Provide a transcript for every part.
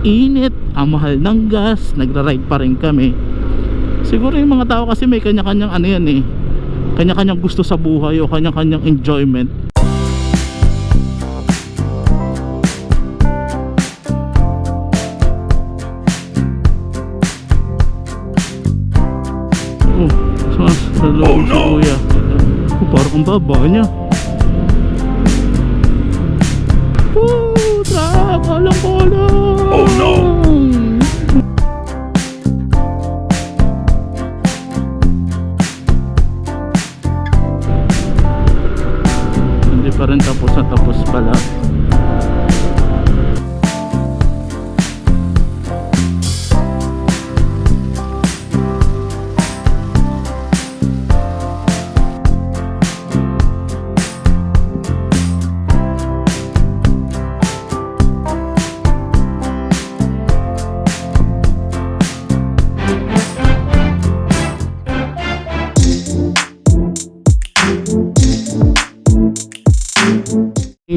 init, ang mahal ng gas, nagra-ride pa rin kami. Siguro yung mga tao kasi may kanya-kanyang ano yan eh, kanya-kanyang gusto sa buhay o kanya-kanyang enjoyment. Oh no! Kuya. Oh, parang ang baba niya. Truck! Alang-alang! Oh no! Hindi pa rin tapos na tapos pala.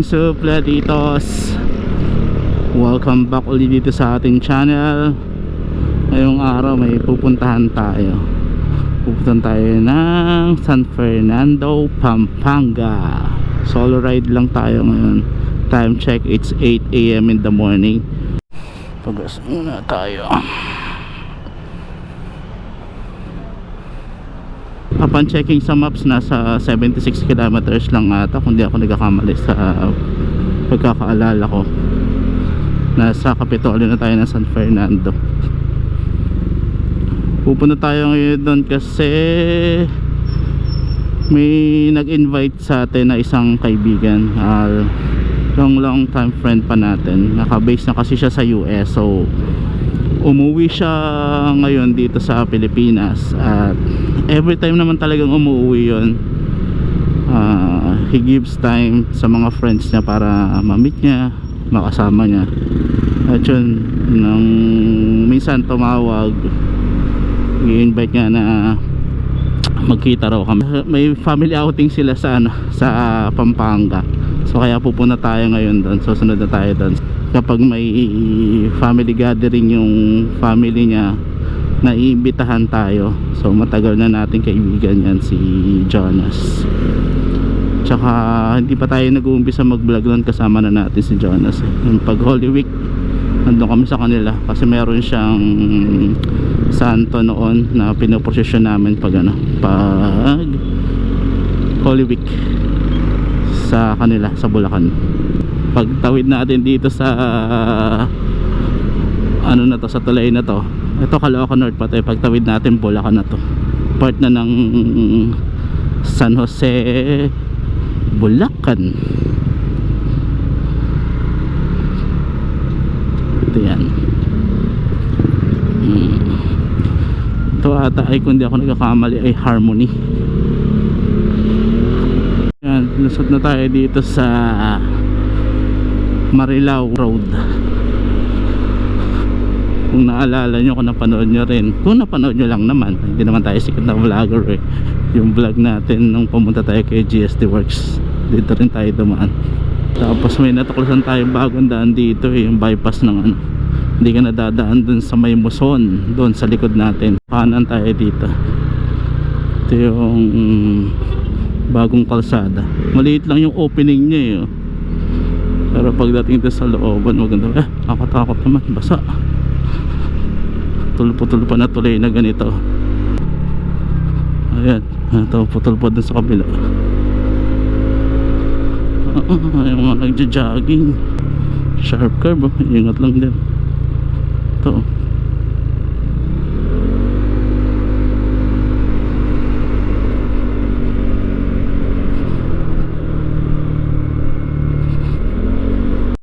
Supladitos, welcome back ulit dito sa ating channel. Ngayong araw may pupuntahan tayo. Pupuntahan tayo ng San Fernando, Pampanga. Solo ride lang tayo ngayon. Time check, it's 8 AM in the morning. Pagas muna tayo. Upon checking sa maps, nasa 76 kilometers lang ata kung di ako nagkakamali sa pagkakaalala ko. Nasa Kapitolyo na tayo ng San Fernando. Pupunta tayo ngayon doon kasi may nag-invite sa atin na isang kaibigan, long time friend pa natin. Naka-base na kasi siya sa US, so umuwi siya ngayon dito sa Pilipinas. At every time naman talagang umuwi yun, he gives time sa mga friends niya para ma-meet niya, makasama niya. At yun, nang minsan tumawag, i-invite niya na magkita raw kami. May family outing sila sa Pampanga, so kaya pupunta tayo ngayon doon. So sunod na tayo doon. Kapag may family gathering yung family niya, naiimbitahan tayo. So matagal na nating kaibigan yan, si Jonas. Tsaka hindi pa tayo nag-uumpisa mag-vlog doon, kasama na natin si Jonas. Yung pag Holy Week, nandun kami sa kanila kasi meron siyang santo noon na pinoprosesyon namin pag Holy Week sa kanila sa Bulacan. Pagtawid natin dito sa sa tulay na to, ito Caloocan North pa tayo. Pagtawid natin Bulacan na to, part na ng San Jose, Bulacan. Ito yan. Ito ata ay, kung di ako nagkakamali, ay Harmony. Yan, lusot na tayo dito sa Marilao Road. Kung naalala nyo, kung napanood nyo rin, kung napanood nyo lang naman, hindi naman tayo sikat na vlogger eh. Yung vlog natin nung pumunta tayo kay GST Works, dito rin tayo dumaan. Tapos may natuklasan tayong bagong daan dito eh, yung bypass ng hindi ka nadadaan dun sa may Muson, dun sa likod natin. Kanan tayo dito. Ito yung bagong kalsada. Maliit lang yung opening niya eh, oh. Pero pagdating dito sa looban, maganda. Takot naman, basa. Tulpo-tulpo na tuloy na ganito. Ayan, ito putol-po dun sa kabila. Yung mga nagja-jogging. Sharp curve, ingat lang din. Ito.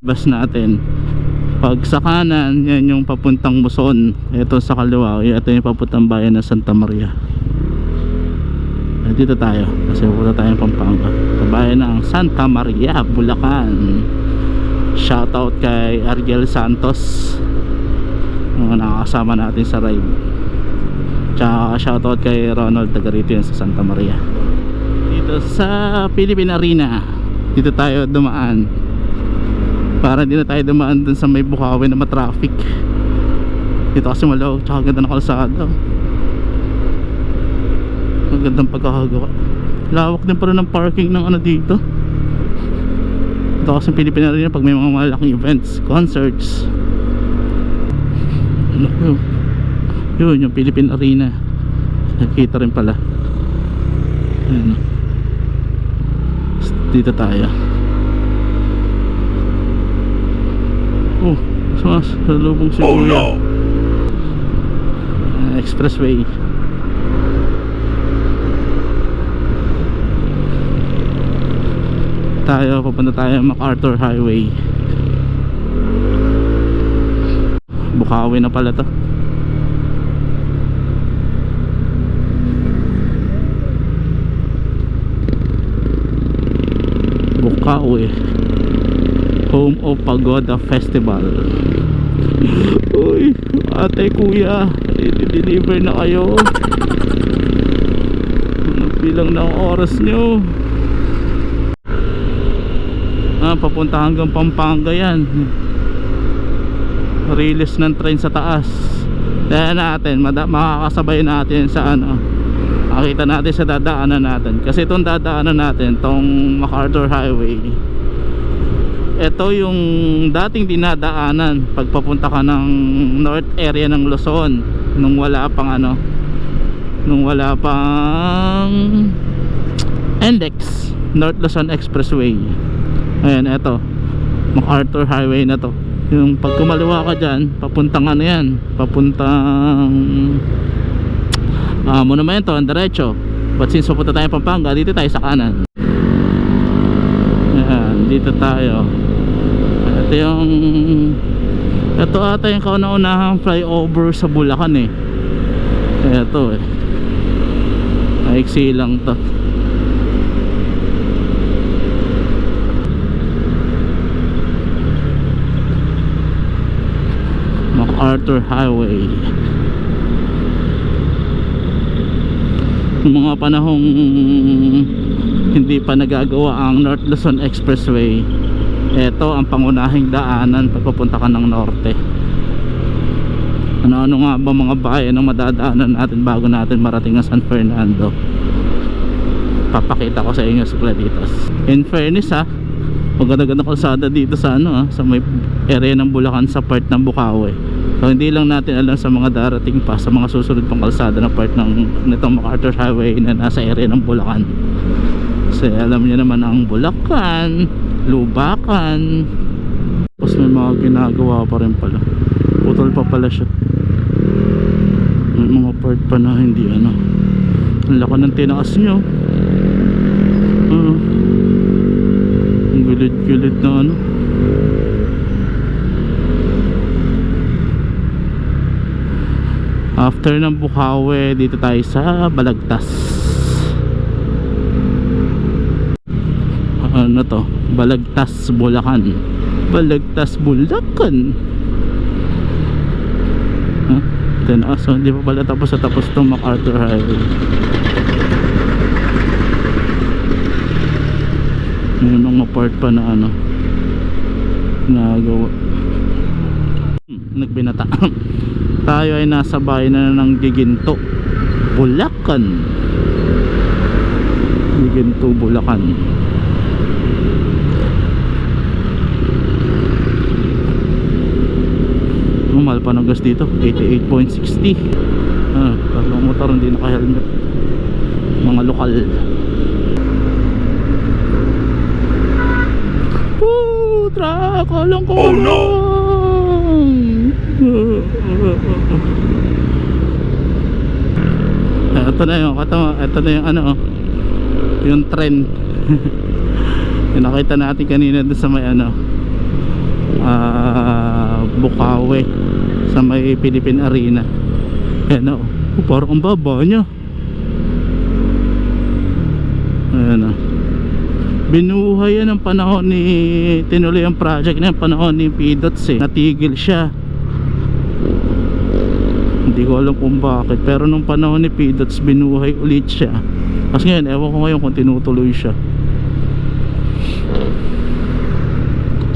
Bus natin, pag sa kanan, yan yung papuntang Muson. Ito sa kaliwa, ito yung papuntang bayan ng Santa Maria. Dito tayo kasi pupunta tayong Pampanga, bayan ng Santa Maria, Bulacan. Shoutout kay Ariel Santos, mga nakakasama natin sa ride. Tsaka shoutout kay Ronald, taga rito yan sa Santa Maria. Dito sa Philippine Arena, dito tayo dumaan. para hindi na tayo dumaan dun sa may Bukawi na matraffic. Dito kasi malawak, tsaka ganda ng kalsada. Ang gandang pagkakagawa. Lawak din pala ng parking ng ano dito. Ito kasi Pilipinas rin pag may mga malaking events, concerts. Yun yung Philippine Arena. Nakikita rin pala. Ayan. Dito tayo. Oh, sa lubong si Kuya. Expressway. Papunta tayo MacArthur Highway. Bukawi na pala to. Bukawi, home of Pagoda Festival. Uy, ate, kuya, i-deliver na kayo. Bilang ng oras nyo. Papunta hanggang Pampanga yan. Release ng train sa taas. Kaya natin, makakasabay natin sa ano, makita natin sa dadaanan natin. Kasi itong dadaanan natin, itong MacArthur Highway, ito yung dating dinadaanan pag papunta ka ng north area ng Luzon, nung wala pang ano, nung wala pang NLEX, North Luzon Expressway. Ayan, eto MacArthur Highway na to. Yung pag kumaliwa ka dyan, papuntang ano yan, papuntang Monumento, ang diretso. But since papunta tayo Pampanga, dito tayo sa kanan. Ayan, dito tayo. Ito yung, ito ata yung kauna-unahang flyover sa Bulacan eh. Ito eh, maiksi lang to. MacArthur Highway. Noong mga panahong hindi pa nagagawa ang North Luzon Expressway, ito ang pangunahing daanan pagpupunta ka ng norte. Ano nga ba mga bayan ang madadaanan natin bago natin marating ang San Fernando? Papakita ko sa inyo sa Claditos. In fairness maganda-ganda kalsada dito sa ano sa may area ng Bulacan, sa part ng Bukawi. So hindi lang natin alam sa mga darating pa, sa mga susunod pang kalsada na part ng nitong MacArthur Highway na nasa area ng Bulacan. Kasi alam niyo naman ang Bulacan, Lubacan, tapos may mga ginagawa pa rin pala. Putol pa pala siya. May mga part pa na hindi ano. Ang laki ng tinaas nyo. Ang gilid-gilid na ano. After ng Bukawi, dito tayo sa Balagtas. Ano to? Balagtas, Bulacan. Balagtas, Bulacan. Then so hindi pa pala tapos itong MacArthur Highway. May mga part pa na ano nagawa. Nagbinata. Tayo ay nasa bayan na ng Giginto, Bulacan. Giginto, Bulacan. Mahal pa ng gas dito, 88.60. Tatlong motor hindi naka-helmet. Mga lokal. Truck, alang ko. Oh no. Ito na yung ito na yung ano, yung trend. Yung nakita natin kanina doon sa may ano, Bukawi, sa may Philippine Arena. Ayan o, parang ang baba nya. Ayan o, binuhay yan ang panahon ni, tinuloy ang project na yung panahon ni PDOTS natigil siya. Hindi ko alam kung bakit, pero nung panahon ni PDOTS binuhay ulit siya. Kasi ngayon, ewan ko ngayon kung tinutuloy siya.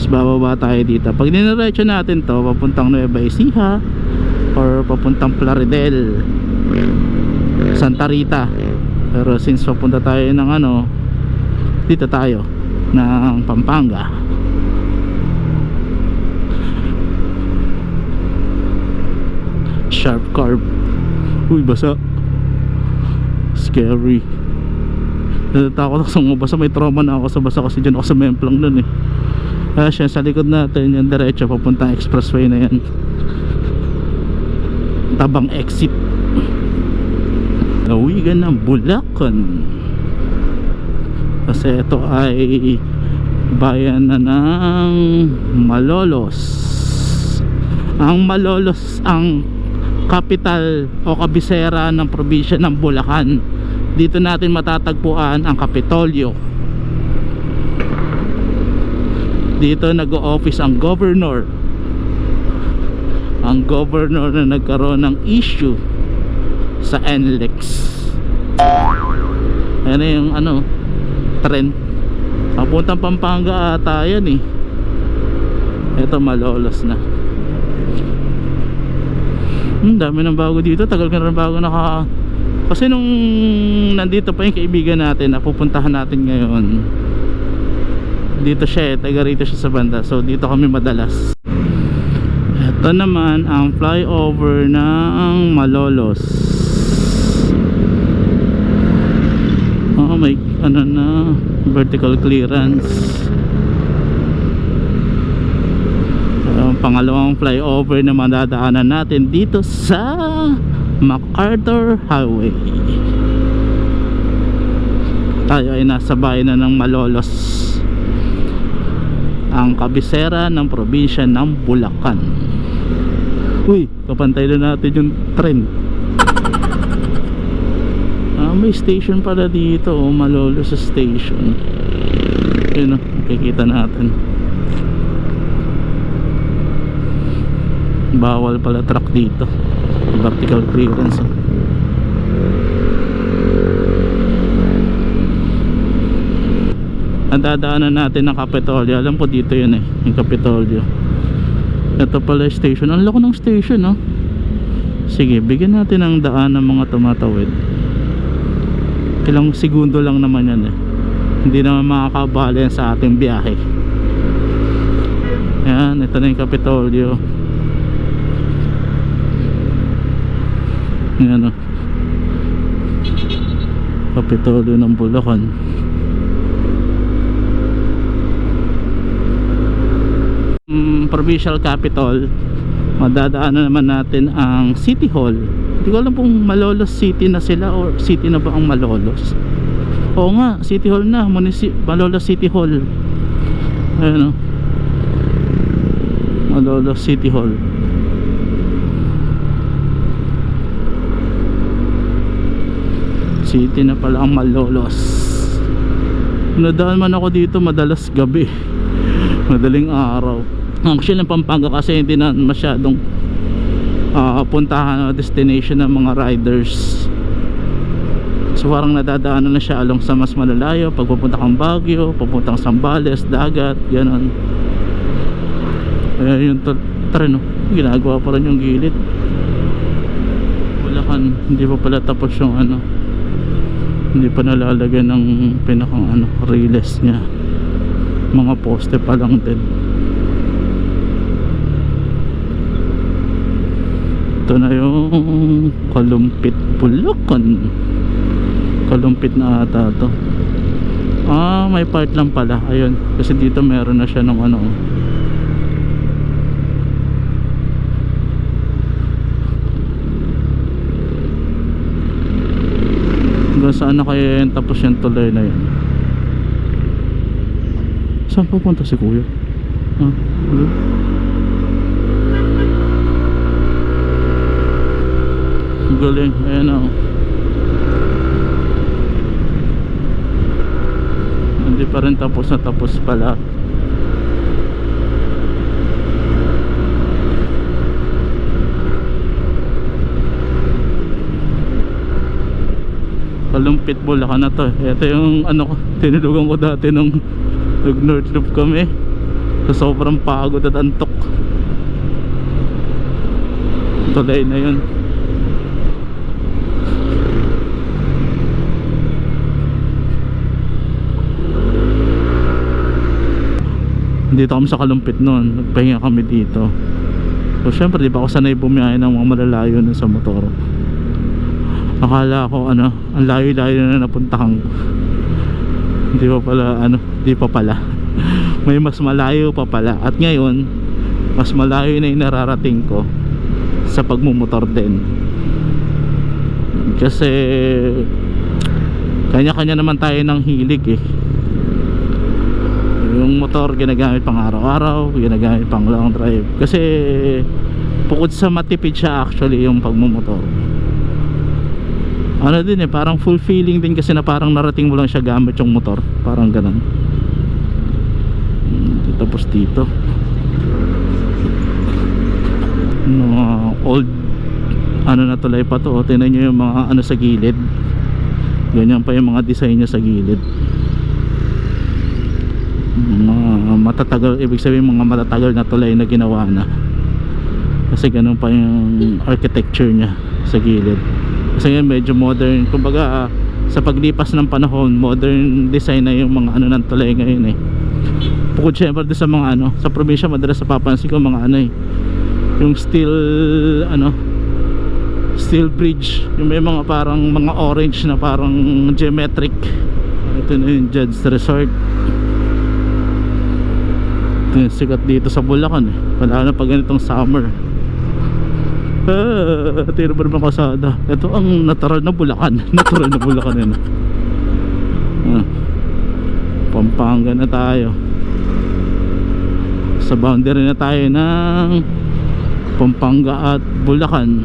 Tapos bababa tayo dito. Pag diniretso natin to papuntang Nueva Ecija or papuntang Plaridel, Santa Rita. Pero since papunta tayo ng ano, dito tayo ng Pampanga. Sharp curve. Uy, basa. Scary. Natatakot ako sa mga basa. May trauma na ako sa basa kasi dyan ako sa Memplang nun eh. Kaya siya sa likod natin yung diretso papuntang expressway na yan. Tabang exit. Lawigan ng Bulacan. Kasi ito ay bayan na ng Malolos. Ang Malolos ang capital o kabisera ng probinsya ng Bulacan. Dito natin matatagpuan ang Kapitolyo. Dito nag-o-office ang governor. Ang governor na nagkaroon ng issue sa NLEX. Ayan na yung ano, tren. Papuntang Pampanga ata yan eh. Ito Malolos na. Dami ng bago dito. Tagal ka na bago naka... Kasi nung nandito pa yung kaibigan natin na pupuntahan natin ngayon, dito siya eh, taga rito siya sa banda. So dito kami madalas. Ito naman ang flyover ng Malolos. Oh, may ano na, vertical clearance. Pangalawang flyover na madadaanan natin dito sa MacArthur Highway. Tayo ay nasa bayan na ng Malolos, ang kabisera ng probinsya ng Bulacan. Uy, kapantay na natin yung tren. May station pala dito, Malolos station. Yun o, makikita natin. Bawal pala truck dito. Vertical clearance. Ang dadaanan natin ng Kapitolyo. Alam ko dito yun eh, yung Kapitolyo. Ito pala yung station. Ang laki ng station no. Sige, bigyan natin ng daan ng mga tumatawid. Ilang segundo lang naman yan eh. Hindi naman makakabala yan sa ating biyahe. Yan, ito na yung Kapitolyo. Yan o, Kapitolyo ng Bulacan. Provincial capital. Madadaanan naman natin ang City Hall. Hindi ko alam kung Malolos City na sila or city na ba ang Malolos. Oo nga, City Hall na, Malolos City Hall. Ayan o, Malolos City Hall. City na pala ang Malolos. Nadaan man ako dito madalas gabi, madaling araw. Actually ng Pampanga kasi hindi na masyadong puntahan o destination ng mga riders. So parang nadadaanan na siya along sa mas malalayo. Pag pupunta kang Baguio, pupuntang Zambales, dagat, ganon. Yung tren, ginagawa pa rin yung gilid. Bulacan, hindi pa pala tapos yung ano, hindi pa nalalagyan ng pinakang ano, relays niya. Mga poste pa lang din. Ito na yung Kalumpit, Bulacan. Kalumpit na ata to. May part lang pala. Ayun, kasi dito meron na siya ng ano. Hanggang saan na kaya yun, tapos yung tuloy na yun. Saan pupunta si kuya? Hello? Galing, ayan o. Hindi pa rin tapos na tapos pala. Kalumpit, Bulacan na to. Ito yung ano ko, tinulugan ko dati nung nag North Loop kami. So, sobrang pagod at antok. Tulay na yun. Dito kami sa Kalumpit noon, nagpahinga kami dito. So syempre di pa ako sanay bumiyahe ng mga malalayo nun sa motor. Akala ko ano, ang layo-layo na napuntahan ko. Di pa pala ano, di pa pala. May mas malayo pa pala. At ngayon, mas malayo na yung nararating ko sa pagmumotor din. Kasi kanya-kanya naman tayo ng hilig eh. Yung motor ginagamit pang araw-araw, ginagamit pang long drive. Kasi bukod sa matipid siya actually yung pagmumotor, ano din eh, parang fulfilling din kasi na parang narating mo lang siya gamit yung motor. Parang ganun. Tapos dito old ano na tulay pa to. Tingnan nyo yung mga ano sa gilid. Ganyan pa yung mga design niya sa gilid. Matatagal, ibig sabihin mga matatagal na tulay na ginawa na, kasi ganun pa yung architecture niya sa gilid. Kasi yan medyo modern, kumbaga sa paglipas ng panahon modern design na yung mga ano ng tulay ngayon eh. Bukod syempre din sa mga ano, sa probinsya madalas napapansin ko mga ano eh, yung steel ano, steel bridge, yung may mga parang mga orange na parang geometric. Ito na yung Jed's Resort. Sikat dito sa Bulacan eh, wala na pag ganitong summer. Tira ba naman kasada. Ito ang natural na Bulacan. Natural na Bulacan yun. Pampanga na tayo. Sa boundary na tayo ng Pampanga at Bulacan.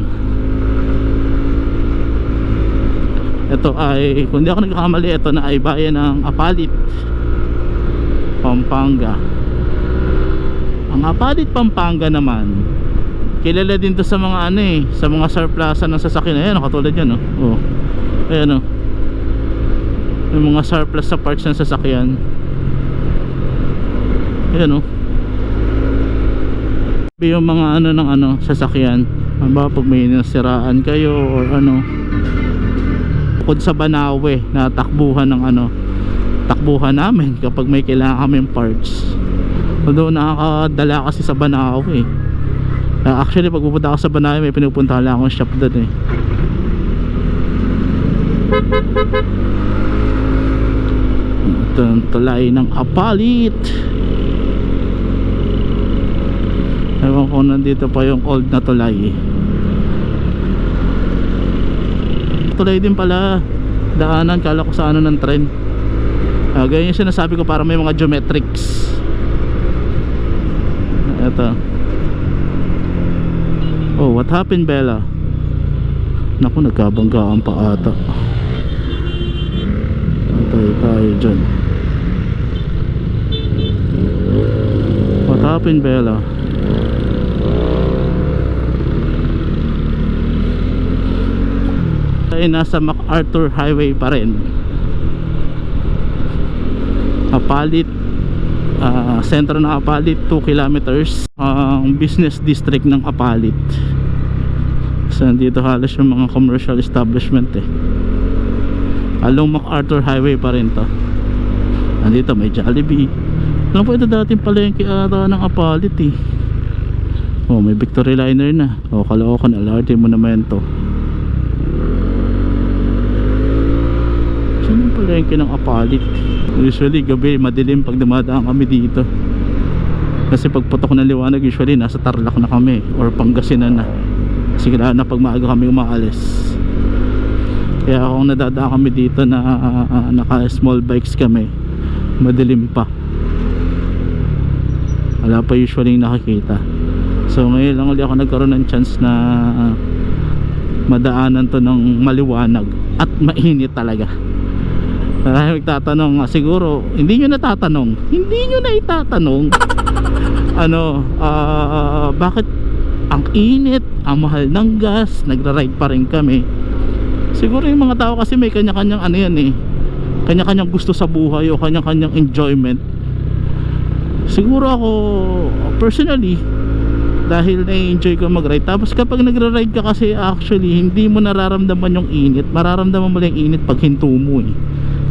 Ito ay, kung di ako nagkakamali, ito na ay bayan ng Apalit, Pampanga. Ang Apalit, Pampanga naman, kilala din to sa mga ano eh, sa mga surplusan ng sasakyan. Ayan, katulad yan oh. Ayan oh, yung mga surplus sa parts ng sasakyan. Ayan oh, yung mga ano ng ano sasakyan. Ba pag may nasiraan kayo or ano, bukod sa Banawe na takbuhan ng ano, takbuhan namin kapag may kailangan kaming parts. Although nakakadala kasi sa Banawe eh. Actually pag pupunta ako sa Banawe, may pinupunta lang akong shop doon eh. Ito ang tulay ng Apalit. Ewan ko nandito pa yung old na tulay. Tulay din pala daanan, kala ko sa ano ng tren. Ganyan yung sinasabi ko, para may mga geometrics. Ito. Oh, what happened, Bella? Naku, nagkabanggaan pa ata. Tayo dyan. What happened, Bella? Ay nasa MacArthur Highway pa rin. Apalit, sentro ng Apalit, 2 kilometers. Ang business district ng Apalit. So dito halos yung mga commercial establishment eh. Along MacArthur Highway pa rin to. Nandito may Jollibee. Alam po ito dating palengke ata ng Apalit eh. Oh, may Victory Liner na. Oh, Caloocan, LRT Monumento. Saan yung palengke ng Apalit? Usually gabi madilim pag dumadaan kami dito. Kasi pag putok ng liwanag usually nasa Tarlac na kami or Pangasinan na. Kasi kailangan na pag maaga kami umaalis. Kaya kung nadadaan kami dito na naka small bikes kami, madilim pa, wala pa usually nakikita. So ngayon lang ulit ako nagkaroon ng chance na madaanan to ng maliwanag at mainit talaga. Marami magtatanong, siguro hindi nyo natatanong, hindi nyo na itatanong ano, bakit ang init, ang mahal ng gas, nagra-ride pa rin kami. Siguro yung mga tao kasi may kanya-kanyang ano yan eh, kanya-kanyang gusto sa buhay o kanya-kanyang enjoyment. Siguro ako personally, dahil na-enjoy ko mag-ride. Tapos kapag nagra-ride ka kasi, actually hindi mo nararamdaman yung init. Mararamdaman mo lang yung init pag hinto mo eh.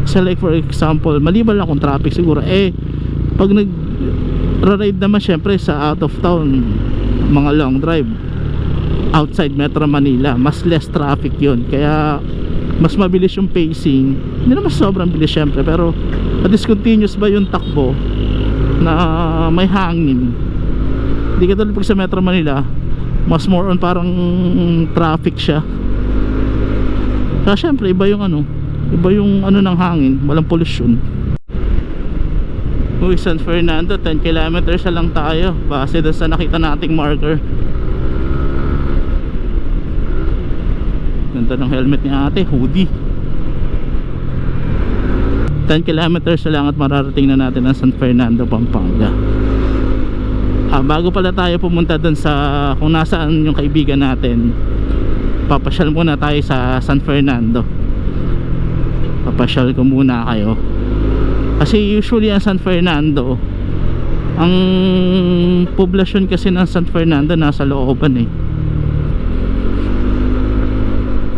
So like for example, maliban lang kung traffic siguro, pag nagra-ride naman syempre sa out of town, mga long drive outside Metro Manila, mas less traffic yon, kaya mas mabilis yung pacing. Hindi naman sobrang bilis syempre, pero discontinuous ba yung takbo na may hangin. Hindi ka tulad pag sa Metro Manila, mas more on parang traffic siya. Kaya syempre iba yung ano ng hangin, walang pollution. Uy, San Fernando, 10 kilometers na lang tayo base doon sa nakita nating marker. Ganda ng helmet ni ate, hoodie. 10 kilometers na lang at mararating na natin ang San Fernando, Pampanga. Bago pala tayo pumunta doon sa kung nasaan yung kaibigan natin, papasyal muna tayo sa San Fernando. Papasyal ko muna kayo. Kasi usually ang San Fernando, ang poblasyon kasi ng San Fernando nasa looban eh.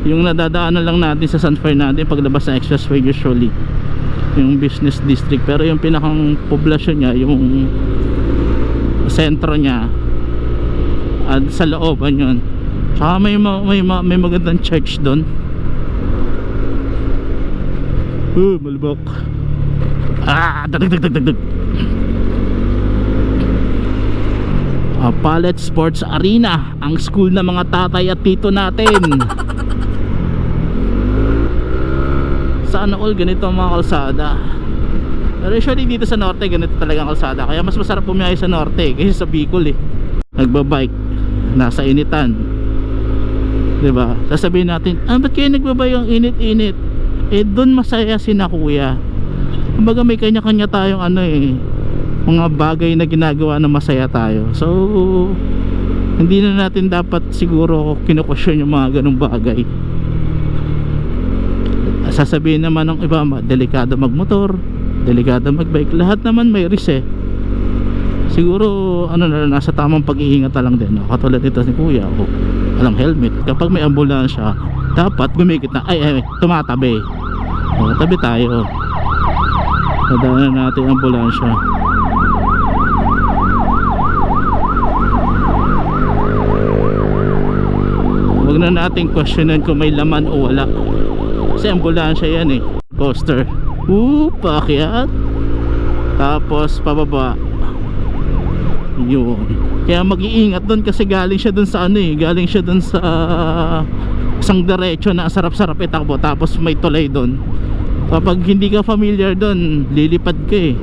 Yung nadadaanan lang natin sa San Fernando yung paglabas ng expressway usually yung business district, pero yung pinakang poblasyon niya, yung sentro niya at sa looban yun. Tsaka may magandang church doon. Malibok. Dag. Pallet Sports Arena, ang school ng mga tatay at tito natin. Sana all ganito ang mga kalsada. Pero usually dito sa norte ganito talaga ang kalsada, kaya mas masarap bumiyahe sa norte kasi sa Bicol eh. Nagbabike, nasa initan, diba? Sasabihin natin, ba't kayo nagbabike ang init-init? Doon masaya si na kuya. Kumbaga may kanya-kanya tayong mga bagay na ginagawa na masaya tayo. So hindi na natin dapat siguro kinukusyon yung mga ganung bagay. Sasabihin naman ng iba, delikado magmotor, delikado magbike, lahat naman may risk eh. Siguro nasa tamang pag-iingat lang din. Katulad nito ni kuya, walang helmet. Kapag may ambulansya, dapat gumigit na tumatabi. Tabi tayo, nadaanan natin ang ambulansya. Huwag na nating questionin kung may laman o wala, kasi ambulansya yan eh. Coaster, paakyat, tapos pababa yun. Kaya mag-iingat doon kasi galing siya doon sa galing siya doon sa isang diretso na sarap-sarap itakbo, tapos may tulay doon. Kapag hindi ka familiar doon, lilipad ka eh,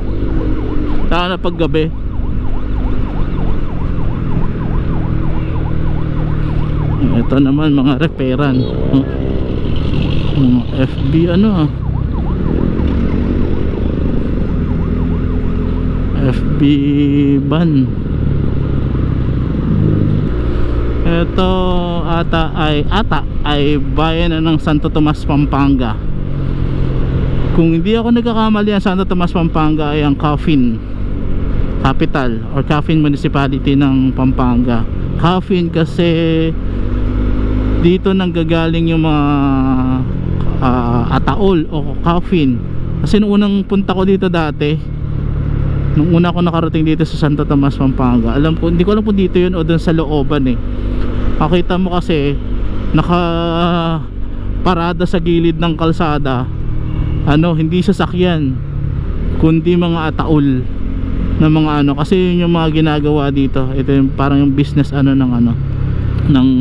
lalo na pag gabi. Ito naman mga reparan, mga FB FB van. Ito ata ay bayan na ng Santo Tomas, Pampanga. Kung hindi ako nagkakamali, ang Santo Tomas, Pampanga ay ang Coffin capital or Coffin municipality ng Pampanga. Coffin kasi dito nanggagaling yung mga ataol o coffin. Kasi nung unang punta ko dito dati, nung una ko nakarating dito sa Santo Tomas, Pampanga, hindi ko alam kung dito yun o dun sa looban eh. Makita mo kasi naka parada sa gilid ng kalsada, hindi sasakyan kundi mga ataol na mga kasi yun yung mga ginagawa dito. Ito yung parang yung business ng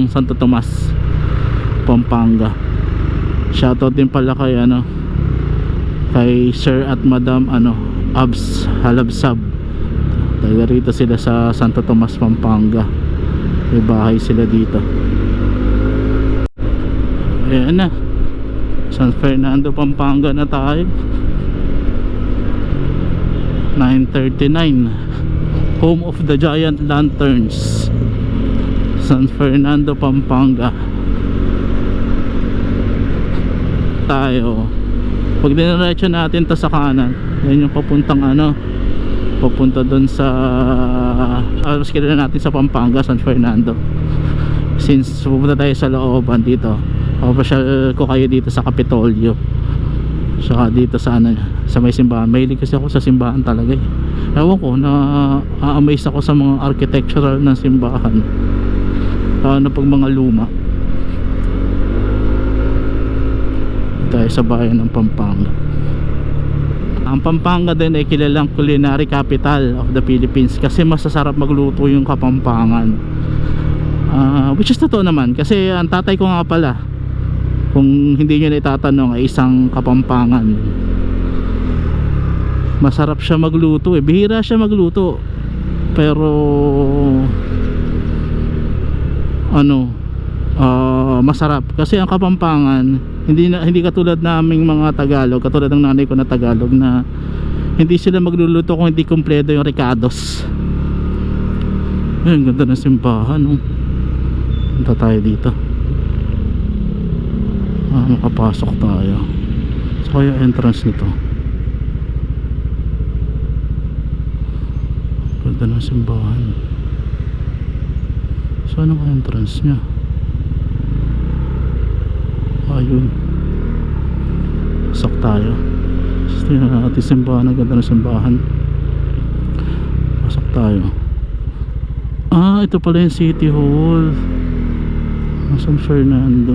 Santo Tomas, Pampanga. Shoutout din pala kay kay Sir at Madam Abs Halabsab. Taga rito sila sa Santo Tomas, Pampanga. May bahay sila dito. Ayan na, San Fernando, Pampanga na tayo. 9:39, home of the giant lanterns, San Fernando, Pampanga tayo. Pag diniretso natin to sa kanan, yan yung papuntang papunta doon sa mas kilala natin sa Pampanga, San Fernando. Since pupunta tayo sa looban dito, papasyal ko kayo dito sa Kapitolyo, saka dito sa ano, sa may simbahan. Mahilig kasi ako sa simbahan talaga eh. Ewan ko, na-amaze ako sa mga architectural ng simbahan, na pag mga luma. Tayo sa bayan ng Pampanga. Ang Pampanga din ay kilalang culinary capital of the Philippines kasi masasarap magluto yung Kapampangan. Which is totoo naman kasi ang tatay ko nga pala, kung hindi nyo na itatanong, ay isang Kapampangan. Masarap siya magluto eh. Bihira siya magluto, pero masarap kasi ang Kapampangan hindi katulad naming mga Tagalog, katulad ng nanay ko na Tagalog, na hindi sila magluluto kung hindi kumpleto yung recados. Ayun, ganda ng simbahan, oh. Punta tayo dito. Makapasok tayo. So kaya entrance nito. Ganda ng simbahan. So ano ang entrance nya? Ayun, sak tayo. Tingnan natin simbahan. Ang ganda ng simbahan. Pasok tayo. Ito pala yung City Hall San Fernando.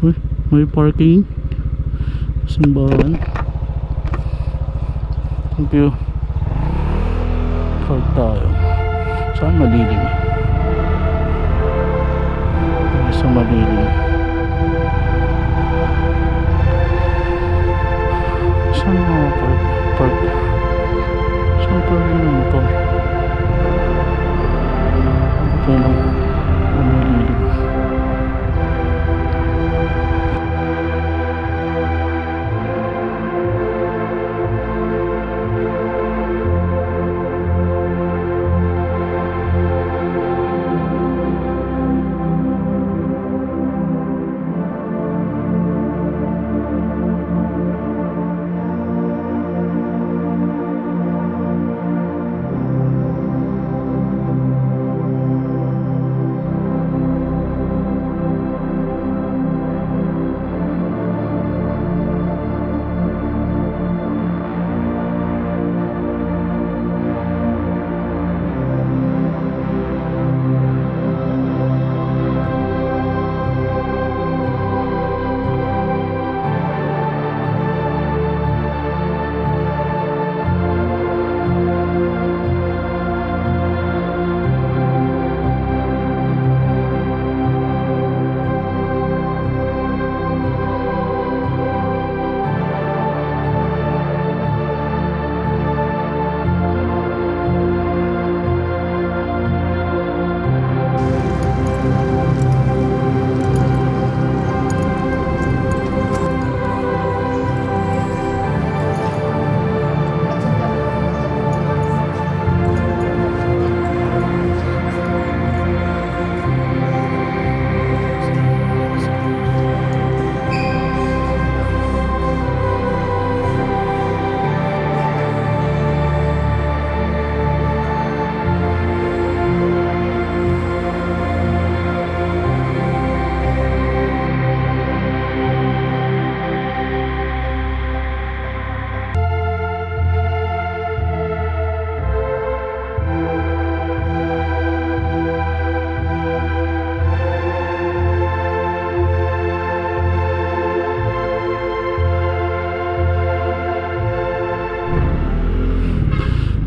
Uy, may parking simbahan. Thank you. Park tayo. Saan malilim? Sa malilim. Saan mga park? Saan park yung motor? Ito lang. Ang malilim.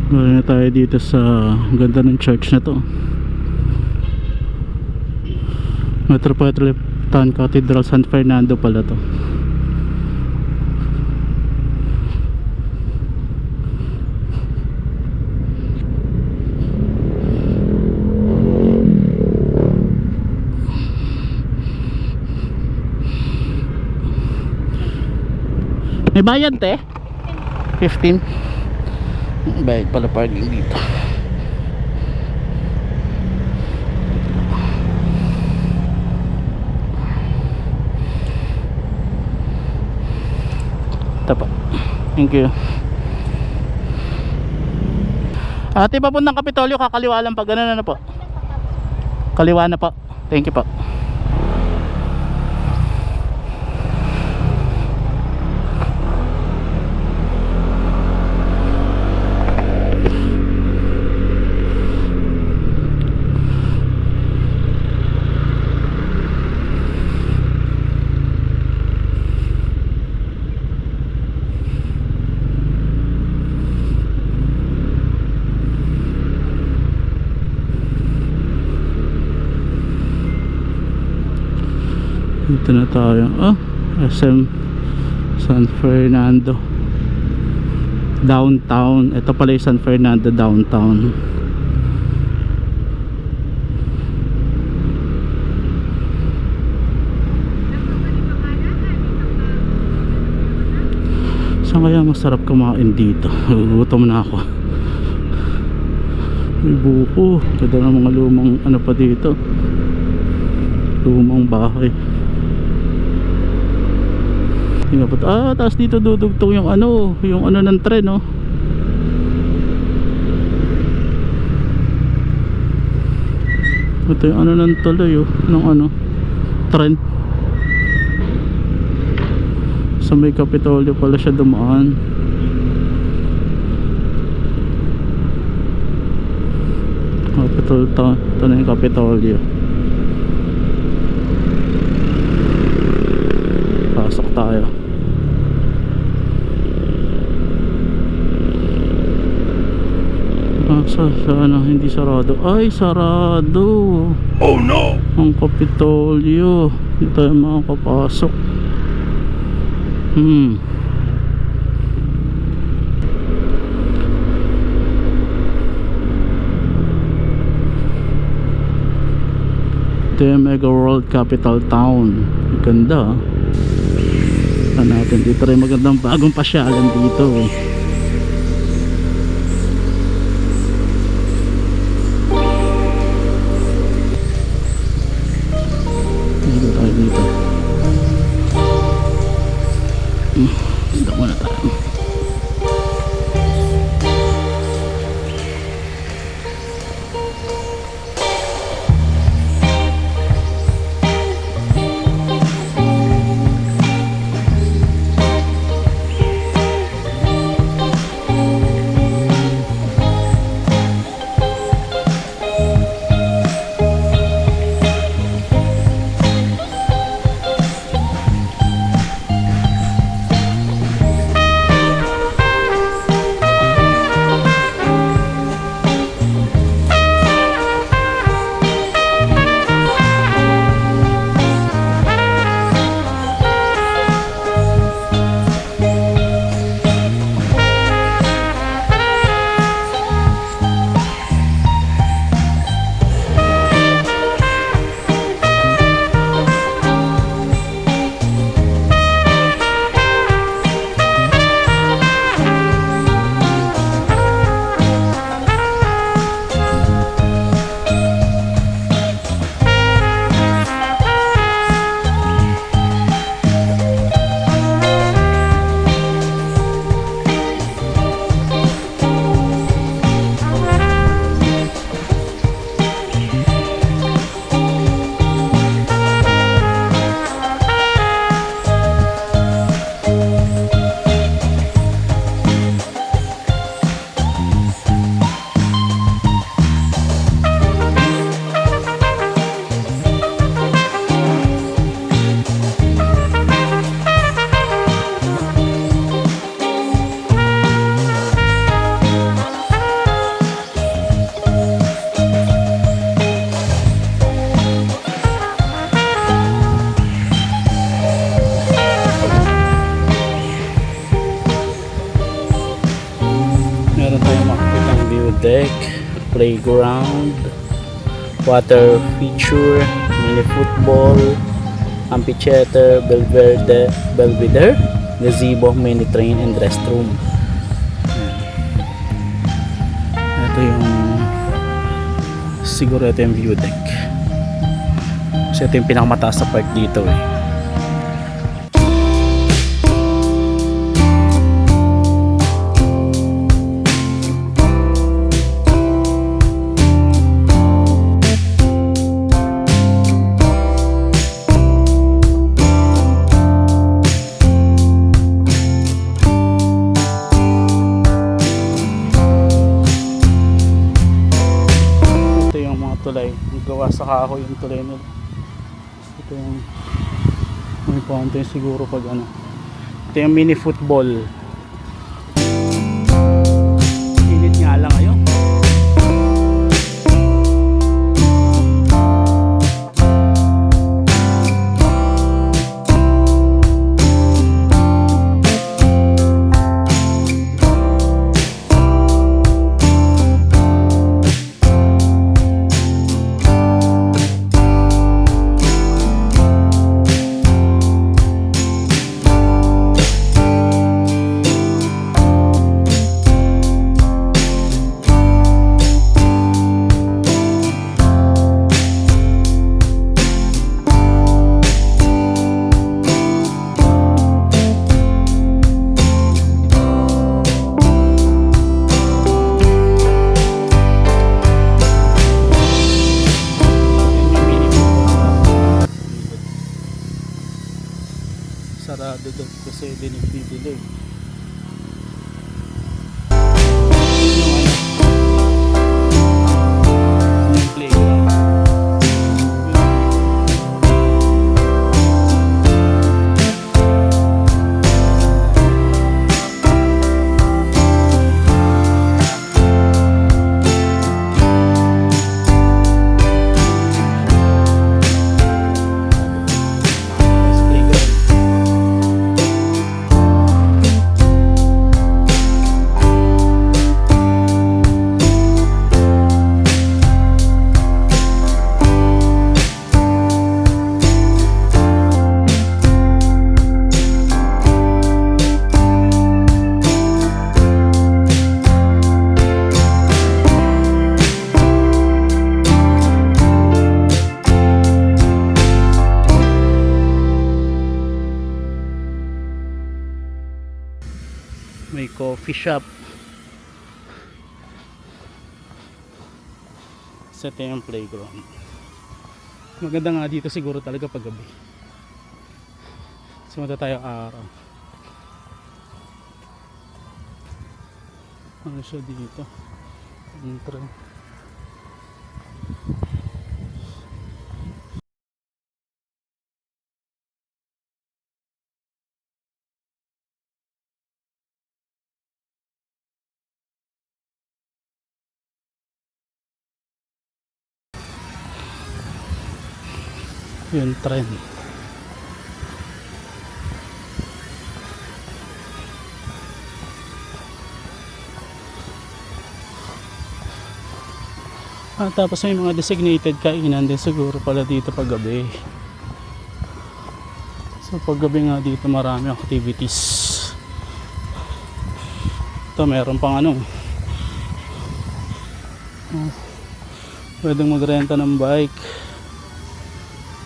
Galing na tayo dito sa ganda ng church na to, Metropolitan Cathedral San Fernando pala to. May bayad te? 15. Bayad pala parking dito. Ito po. Thank you. Ate, papuntang Kapitolyo, kakaliwa lang pag ganun na po. Kaliwa na po. Thank you po. Dito na tayo. SM San Fernando downtown. Ito pala yung San Fernando downtown. Saan kaya masarap kumain dito? Gugutom na ako. May buko. Ganda ng mga lumang ano pa dito, lumang bahay. Tapos dito dudugtong yung ano ng tren, no? Ito yung ano ng tuloy, ng ano, tren. Sa may Kapitolyo pala siya dumaan. Ito na yung Kapitolyo. Pasok tayo. Sana hindi sarado. Ay, sarado. Oh no! Ang Kapitolyo. Hindi tayo makakapasok. Ito yung Mega World Capital Town. Ganda. Natin dito rin magandang bagong pasyalan dito, dito tayo dito. Dito muna tayo. Deck, playground, water feature, mini football, amphitheater, Belvedere, gazebo, mini train, and restroom. Ito yung siguro ito yung view deck. Kasi ito yung pinakamataas sa park dito gawa sa kahoy yung tulay nila. Ito yung may fountain siguro pag ano. Ito yung mini football. Init nga lang ngayon. Sarado daw kasi hindi nagbibilig. Yung playground. May coffee shop. Sa yung playground. Maganda nga dito siguro talaga pag gabi. Sumata tayo araw. Ano siya dito? Intro. Yung trend. Tapos may mga designated kainan din siguro pala dito pag gabi. So pag gabi nga dito marami activities. Ito meron pang ano. Pwedeng magrenta ng bike.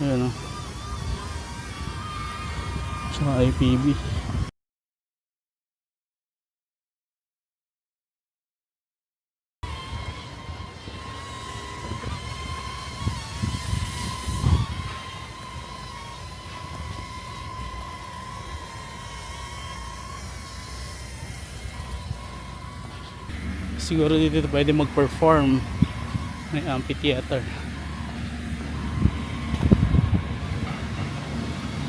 Ayan o. Tsaka IPB. Siguro dito pwede mag-perform. May amphitheater.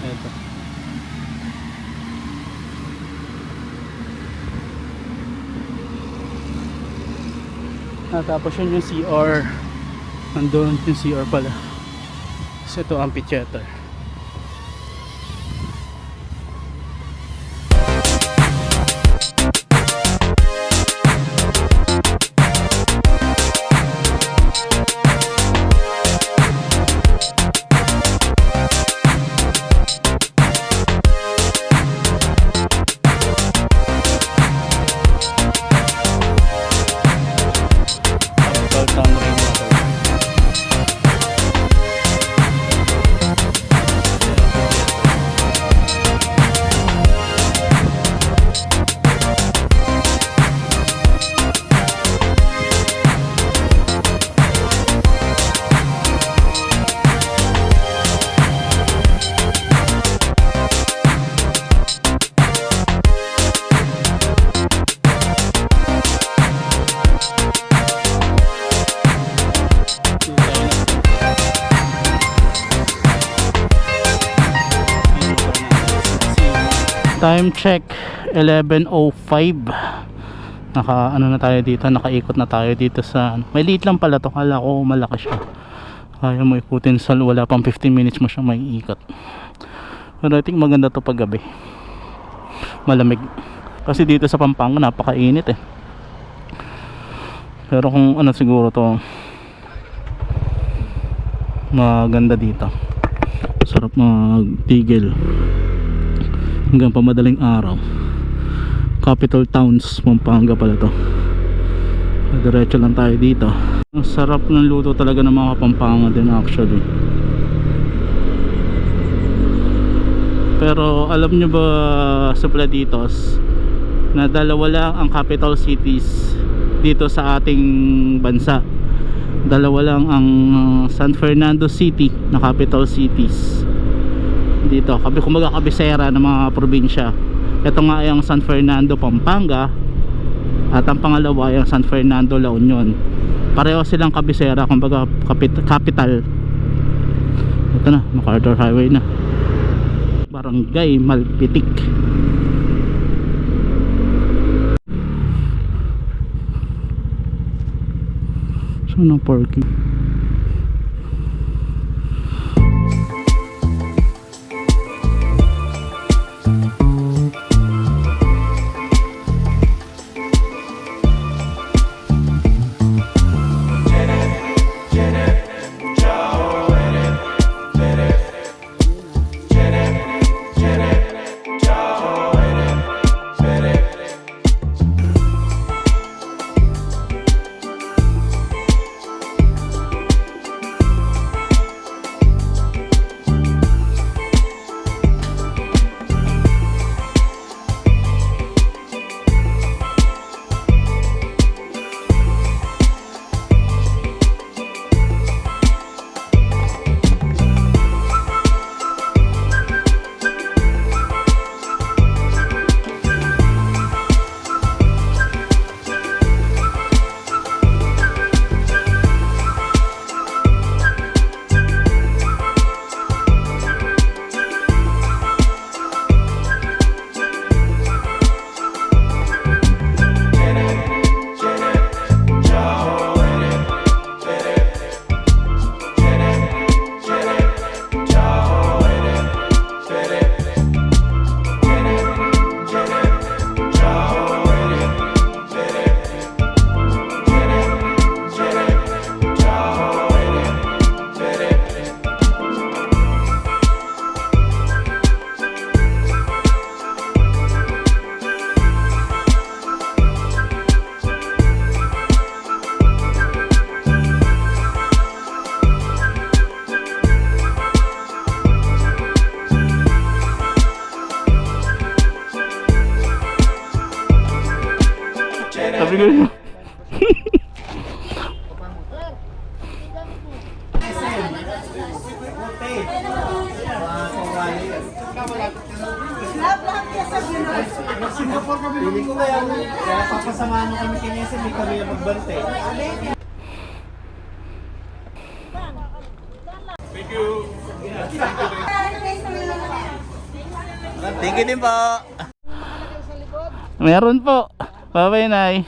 Ito. Tapos yun yung CR. Nandun yung CR pala. So ito amphitheater. Time check 11:05. Naka ano na tayo dito, nakaikot na tayo dito sa may liit lang pala to, kala ko malaki siya. Kaya mo ikutin sa wala pang 15 minutes mo siya may ikot. Pero I think maganda to pag gabi, malamig kasi dito sa Pampanga napakainit eh. Pero kung ano siguro to maganda dito, sarap magtigil hanggang pamadaling araw. Capital Towns Pampanga pala to. Diretso lang tayo dito. Ang sarap ng luto talaga ng mga Pampanga din actually. Pero alam nyo ba sa Platitos na dalawa lang ang capital cities dito sa ating bansa? Dalawa lang ang San Fernando City na capital cities dito, kumbaga kabisera ng mga probinsya. Ito nga ay ang San Fernando Pampanga at ang pangalawa ay ang San Fernando La Union. Pareho silang kabisera, kumbaga capital. Ito na, MacArthur Highway na, Barangay Malpitik. Saan ang parking? Sabi ko yun. Singapore kami. Hindi ko kaya papasamahan mo kami kanya sa may kami magbante. Thank you. Thank you din po. Meron po. Bye bye, Nay.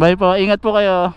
Bye po. Ingat po kayo.